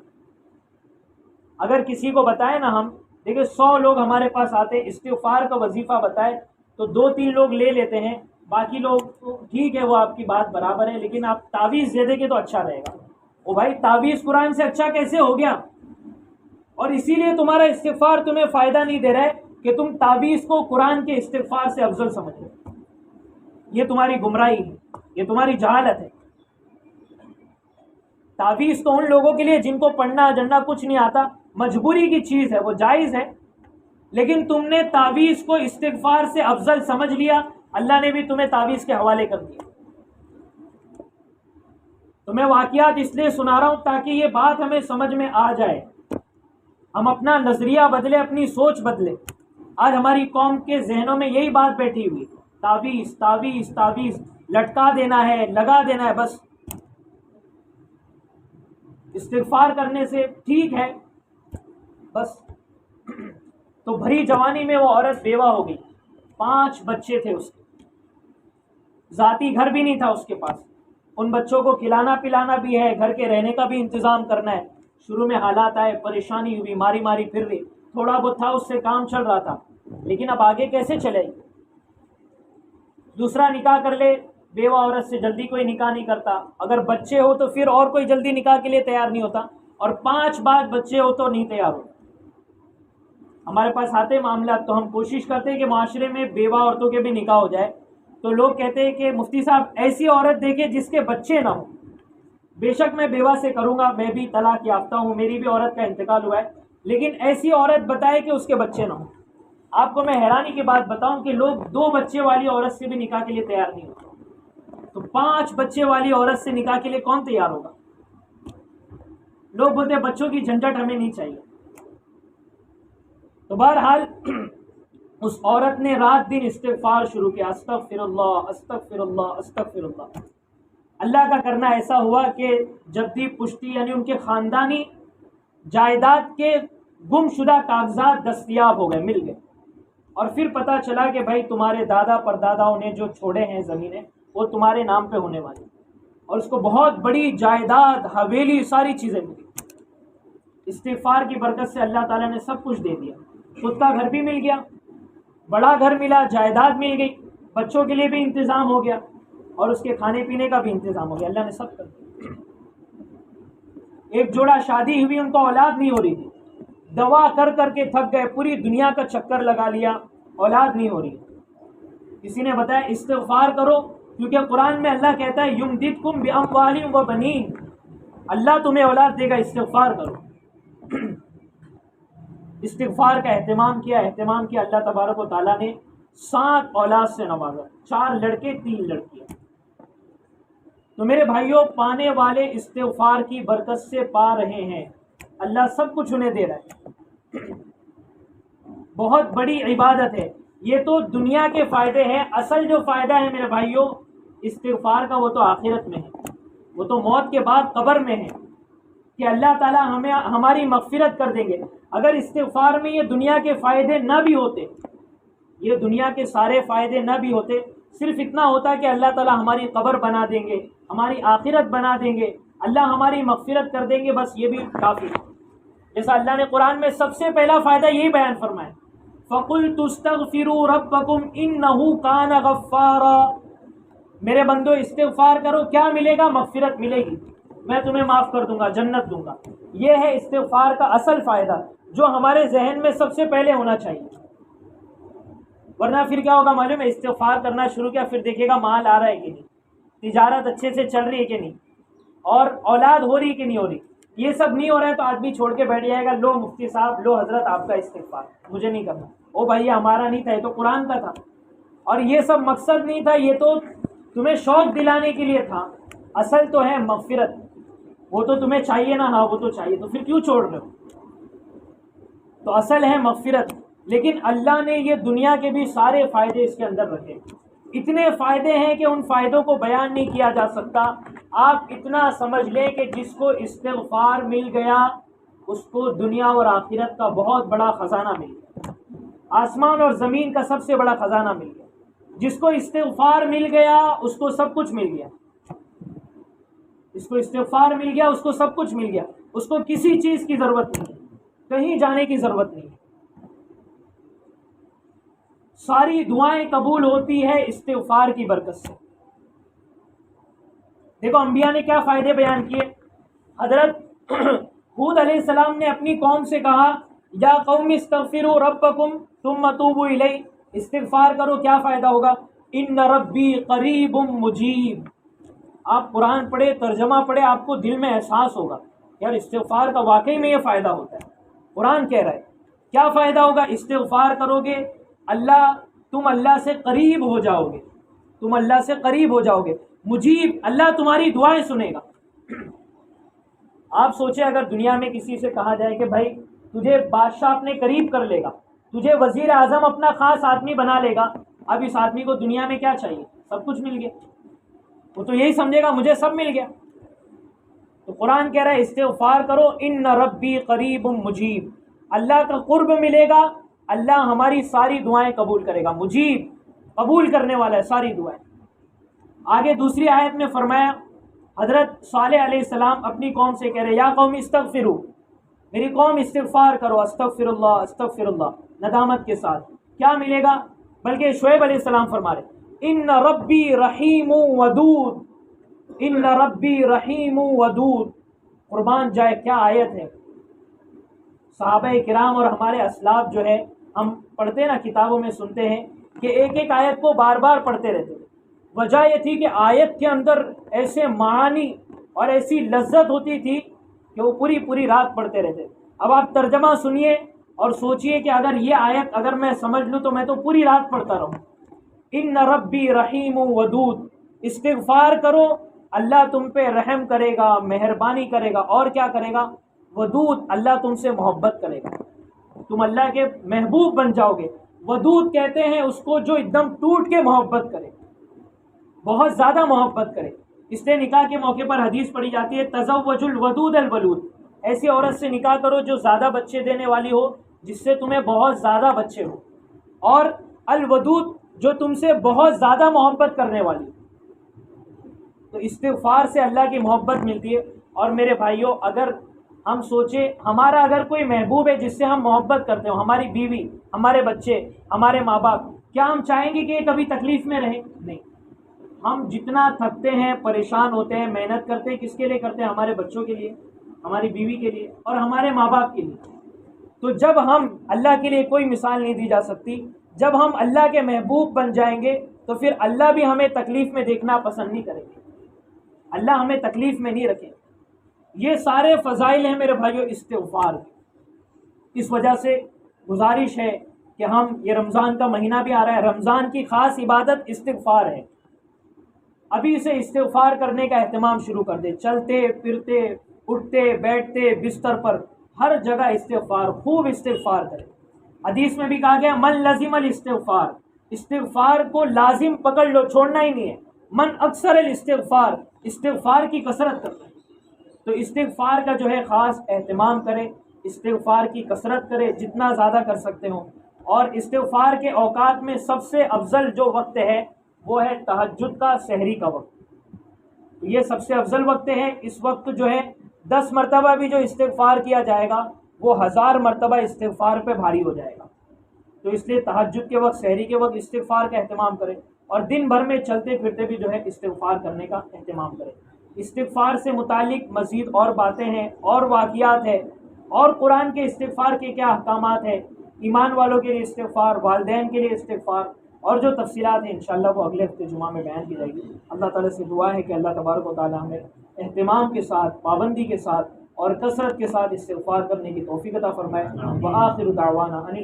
اگر کسی کو بتائے نا، ہم دیکھیں 100 لوگ ہمارے پاس آتے استغفار کا وظیفہ بتائے تو 2-3 لوگ لے لیتے ہیں، باقی لوگ ٹھیک ہے وہ آپ کی بات برابر ہے، لیکن آپ تعویذ دے دیں گے تو اچھا رہے گا۔ او بھائی تعویذ قرآن سے اچھا کیسے ہو گیا؟ اور اسی لیے تمہارا استغفار تمہیں فائدہ نہیں دے رہا ہے کہ تم تعویذ کو قرآن کے استغفار سے افضل سمجھ رہے ہو۔ یہ تمہاری گمراہی ہے، یہ تمہاری جہالت ہے۔ تعویذ تو ان لوگوں کے لیے جن کو پڑھنا جننا کچھ نہیں آتا، مجبوری کی چیز ہے، وہ جائز ہے، لیکن تم نے تعویذ کو استغفار سے افضل سمجھ لیا، اللہ نے بھی تمہیں تعویذ کے حوالے کر دیا۔ تو میں واقعات اس لیے سنا رہا ہوں تاکہ یہ بات ہمیں سمجھ میں آ جائے، ہم اپنا نظریہ بدلے، اپنی سوچ بدلے۔ آج ہماری قوم کے ذہنوں میں یہی بات بیٹھی ہوئی، تعویذ تعویذ تعویذ، لٹکا دینا ہے، لگا دینا ہے، بس استغفار کرنے سے ٹھیک ہے بس۔ تو بھری جوانی میں وہ عورت بیوہ ہو گئی، 5 بچے تھے اس کے، ذاتی گھر بھی نہیں تھا اس کے پاس، ان بچوں کو کھلانا پلانا بھی ہے، گھر کے رہنے کا بھی انتظام کرنا ہے۔ شروع میں حالات آئے، پریشانی ہوئی، ماری ماری پھر رہی، تھوڑا بہت تھا اس سے کام چل رہا تھا، لیکن اب آگے کیسے چلے؟ دوسرا نکاح کر لے، بیوہ عورت سے جلدی کوئی نکاح نہیں کرتا، اگر بچے ہو تو پھر اور کوئی جلدی نکاح کے لیے تیار نہیں ہوتا، اور 5 بعد بچے ہو تو نہیں تیار ہوتا۔ ہمارے پاس آتے معاملات تو ہم کوشش کرتے ہیں کہ معاشرے میں بیوہ عورتوں کے بھی نکاح ہو جائے، تو لوگ کہتے ہیں کہ مفتی صاحب ایسی عورت دیکھے جس کے بچے نہ ہوں۔ بے شک میں بیوہ سے کروں گا، میں بھی طلاق یافتہ ہوں، میری بھی عورت کا انتقال ہوا ہے، لیکن ایسی عورت بتائے کہ اس کے بچے نہ ہوں۔ آپ کو میں حیرانی کی بات بتاؤں کہ لوگ 2 بچے والی عورت سے بھی نکاح کے لیے تیار نہیں ہوتے، تو 5 بچے والی عورت سے نکاح کے لیے کون تیار ہوگا؟ لوگ بولتے ہیں بچوں کی جھنجھٹ ہمیں نہیں چاہیے۔ تو بہرحال اس عورت نے رات دن استغفار شروع کیا، استغفر اللہ استغفر اللہ استغفر اللہ۔ اللہ کا کرنا ایسا ہوا کہ جدی پشتی یعنی ان کے خاندانی جائیداد کے گم شدہ کاغذات دستیاب ہو گئے، مل گئے، اور پھر پتہ چلا کہ بھائی تمہارے دادا پرداداؤں نے جو چھوڑے ہیں زمینیں وہ تمہارے نام پہ ہونے والی، اور اس کو بہت بڑی جائیداد، حویلی، ساری چیزیں ملی۔ استغفار کی برکت سے اللہ تعالیٰ نے سب کچھ دے دیا، خود کا گھر بھی مل گیا، بڑا گھر ملا، جائیداد مل گئی، بچوں کے لیے بھی انتظام ہو گیا، اور اس کے کھانے پینے کا بھی انتظام ہو گیا، اللہ نے سب کر دیا۔ ایک جوڑا شادی ہوئی، ان کو اولاد نہیں ہو رہی تھی، دوا کر کر کے تھک گئے، پوری دنیا کا چکر لگا لیا، اولاد نہیں ہو رہی۔ کسی نے بتایا استغفار کرو، کیونکہ قرآن میں اللہ کہتا ہے یمددکم باموال و بنین، اللہ تمہیں اولاد دے گا، استغفار کرو۔ استغفار کا اہتمام کیا اللہ تبارک و تعالیٰ نے 7 اولاد سے نوازا، 4 لڑکے 3 لڑکیاں۔ تو میرے بھائیوں، پانے والے استغفار کی برکت سے پا رہے ہیں، اللہ سب کچھ انہیں دے رہا ہے، بہت بڑی عبادت ہے یہ۔ تو دنیا کے فائدے ہیں، اصل جو فائدہ ہے میرے بھائیوں استغفار کا وہ تو آخرت میں ہے، وہ تو موت کے بعد قبر میں ہے، کہ اللہ تعالیٰ ہمیں ہماری مغفرت کر دیں گے۔ اگر استغفار میں یہ دنیا کے فائدے نہ بھی ہوتے، یہ دنیا کے سارے فائدے نہ بھی ہوتے، صرف اتنا ہوتا کہ اللہ تعالیٰ ہماری قبر بنا دیں گے، ہماری آخرت بنا دیں گے، اللہ ہماری مغفرت کر دیں گے، بس یہ بھی کافی ہے۔ جیسا اللہ نے قرآن میں سب سے پہلا فائدہ یہی بیان فرمایا، فَقُلْتُ اسْتَغْفِرُوا رَبَّكُمْ إِنَّهُ كَانَ غَفَّارًا، میرے بندو استغفار کرو، کیا ملے گا؟ مغفرت ملے گی، میں تمہیں معاف کر دوں گا، جنت دوں گا۔ یہ ہے استغفار کا اصل فائدہ، جو ہمارے ذہن میں سب سے پہلے ہونا چاہیے۔ ورنہ پھر کیا ہوگا معلوم ہے؟ استغفار کرنا شروع کیا، پھر دیکھے گا مال آ رہا ہے کہ نہیں، تجارت اچھے سے چل رہی ہے کہ نہیں، اور اولاد ہو رہی کہ نہیں ہو رہی۔ یہ سب نہیں ہو رہا ہے تو آدمی چھوڑ کے بیٹھ جائے گا، لو مفتی صاحب، لو حضرت آپ کا استغفار، مجھے نہیں کرنا۔ او بھائی، یہ ہمارا نہیں تھا، یہ تو قرآن کا تھا، اور یہ سب مقصد نہیں تھا، یہ تو تمہیں شوق دلانے کے لیے تھا، اصل تو ہے مغفرت، وہ تو تمہیں چاہیے نا، ہاں وہ تو چاہیے، تو پھر کیوں چھوڑ رہے ہو؟ تو اصل ہے مغفرت، لیکن اللہ نے یہ دنیا کے بھی سارے فائدے اس کے اندر رکھے، اتنے فائدے ہیں کہ ان فائدوں کو بیان نہیں کیا جا سکتا۔ آپ اتنا سمجھ لیں کہ جس کو استغفار مل گیا اس کو دنیا اور آخرت کا بہت بڑا خزانہ مل گیا، آسمان اور زمین کا سب سے بڑا خزانہ مل گیا۔ جس کو استغفار مل گیا اس کو سب کچھ مل گیا، اس کو استغفار مل گیا، اس کو سب کچھ مل گیا، اس کو کسی چیز کی ضرورت نہیں، کہیں جانے کی ضرورت نہیں۔ ساری دعائیں قبول ہوتی ہے استغفار کی برکت سے۔ دیکھو انبیاء نے کیا فائدے بیان کیے۔ حضرت ہود علیہ السلام نے اپنی قوم سے کہا یا قوم استغفروا ربکم ثم توبوا الیہ، استغفار کرو، کیا فائدہ ہوگا؟ ان ربی قریب مجیب۔ آپ قرآن پڑھے، ترجمہ پڑھے، آپ کو دل میں احساس ہوگا یار استغفار کا واقعی میں یہ فائدہ ہوتا ہے، قرآن کہہ رہا ہے۔ کیا فائدہ ہوگا؟ استغفار کرو گے تم اللہ سے قریب ہو جاؤ گے، تم اللہ سے قریب ہو جاؤ گے، مجیب، اللہ تمہاری دعائیں سنے گا۔ آپ سوچیں اگر دنیا میں کسی سے کہا جائے کہ بھائی تجھے بادشاہ اپنے قریب کر لے گا، تجھے وزیر اعظم اپنا خاص آدمی بنا لے گا، اب اس آدمی کو دنیا میں کیا چاہیے؟ سب کچھ مل گیا، وہ تو یہی سمجھے گا مجھے سب مل گیا۔ تو قرآن کہہ رہا ہے استغفار کرو، ان ربی قریب مجیب، اللہ کا قرب ملے گا، اللہ ہماری ساری دعائیں قبول کرے گا، مجیب، قبول کرنے والا ہے ساری دعائیں۔ آگے دوسری آیت میں فرمایا، حضرت صالح علیہ السلام اپنی قوم سے کہہ رہے یا قوم استغفروا، میری قوم استغفار کرو، استغفر اللہ استغفر اللہ، ندامت کے ساتھ۔ کیا ملے گا؟ بلکہ شعیب علیہ السلام فرما رہے ان ربی رحیم ودود، ان ربی رحیم ودود، قربان جائے کیا آیت ہے۔ صحابہ کرام اور ہمارے اسلاف جو ہے، ہم پڑھتے ہیں نا کتابوں میں سنتے ہیں کہ ایک ایک آیت کو بار بار پڑھتے رہتے تھے۔ وجہ یہ تھی کہ آیت کے اندر ایسے معانی اور ایسی لذت ہوتی تھی کہ وہ پوری پوری رات پڑھتے رہتے۔ اب آپ ترجمہ سنیے اور سوچئے کہ اگر یہ آیت اگر میں سمجھ لوں تو میں تو پوری رات پڑھتا رہوں۔ ان ربی رحیم ودود، استغفار کرو، اللہ تم پہ رحم کرے گا، مہربانی کرے گا، اور کیا کرے گا؟ ودود، اللہ تم سے محبت کرے گا، تم اللہ کے محبوب بن جاؤ گے۔ ودود کہتے ہیں اس کو جو ایک دم ٹوٹ کے محبت کرے، بہت زیادہ محبت کرے۔ اس لیے نکاح کے موقع پر حدیث پڑھی جاتی ہے تزوج الودود الولود، ایسی عورت سے نکاح کرو جو زیادہ بچے دینے والی ہو، جس سے تمہیں بہت زیادہ بچے ہو، اور الودود جو تم سے بہت زیادہ محبت کرنے والی۔ تو استغفار سے اللہ کی محبت ملتی ہے۔ اور میرے بھائیوں، اگر ہم سوچیں ہمارا اگر کوئی محبوب ہے جس سے ہم محبت کرتے ہو، ہماری بیوی، ہمارے بچے، ہمارے ماں باپ، کیا ہم چاہیں گے کہ یہ کبھی تکلیف میں رہیں؟ نہیں۔ ہم جتنا تھکتے ہیں، پریشان ہوتے ہیں، محنت کرتے ہیں، کس کے لیے کرتے ہیں؟ ہمارے بچوں کے لیے، ہماری بیوی کے لیے، اور ہمارے ماں باپ کے لیے۔ تو جب ہم اللہ کے لیے، کوئی مثال نہیں دی جا سکتی، جب ہم اللہ کے محبوب بن جائیں گے تو پھر اللہ بھی ہمیں تکلیف میں دیکھنا پسند نہیں کریں گے، اللہ ہمیں تکلیف میں نہیں رکھے۔ یہ سارے فضائل ہیں میرے بھائیوں استغفار کے۔ اس وجہ سے گزارش ہے کہ ہم، یہ رمضان کا مہینہ بھی آ رہا ہے، رمضان کی خاص عبادت استغفار ہے، ابھی سے استغفار کرنے کا اہتمام شروع کر دے۔ چلتے پھرتے، اٹھتے بیٹھتے، بستر پر، ہر جگہ استغفار، خوب استغفار کرے۔ حدیث میں بھی کہا گیا من لزم الاستغفار، استغفار کو لازم پکڑ لو، چھوڑنا ہی نہیں ہے۔ من اکثر الاستغفار، استغفار کی کثرت کرتا ہے۔ تو استغفار کا جو ہے خاص اہتمام کرے، استغفار کی کثرت کرے جتنا زیادہ کر سکتے ہوں۔ اور استغفار کے اوقات میں سب سے افضل جو وقت ہے وہ ہے تہجد کا، سحری کا وقت، یہ سب سے افضل وقت ہے۔ اس وقت جو ہے 10 مرتبہ بھی جو استغفار کیا جائے گا وہ 1000 مرتبہ استغفار پہ بھاری ہو جائے گا۔ تو اس لیے تہجد کے وقت، سحری کے وقت استغفار کا اہتمام کرے، اور دن بھر میں چلتے پھرتے بھی جو ہے استغفار کرنے کا اہتمام کرے۔ استغفار سے متعلق مزید اور باتیں ہیں اور واقعات ہیں، اور قرآن کے استغفار کے کیا احکامات ہیں، ایمان والوں کے لیے استغفار، والدین کے لیے استغفار، اور جو تفصیلات ہیں انشاءاللہ وہ اگلے ہفتے جمعہ میں بیان کی جائے گی۔ اللہ تعالیٰ سے دعا ہے کہ اللہ تبارک و تعالیٰ ہمیں اہتمام کے ساتھ، پابندی کے ساتھ اور کثرت کے ساتھ استغفار کرنے کی توفیق عطا فرمائے۔ وآخر دعوانا ان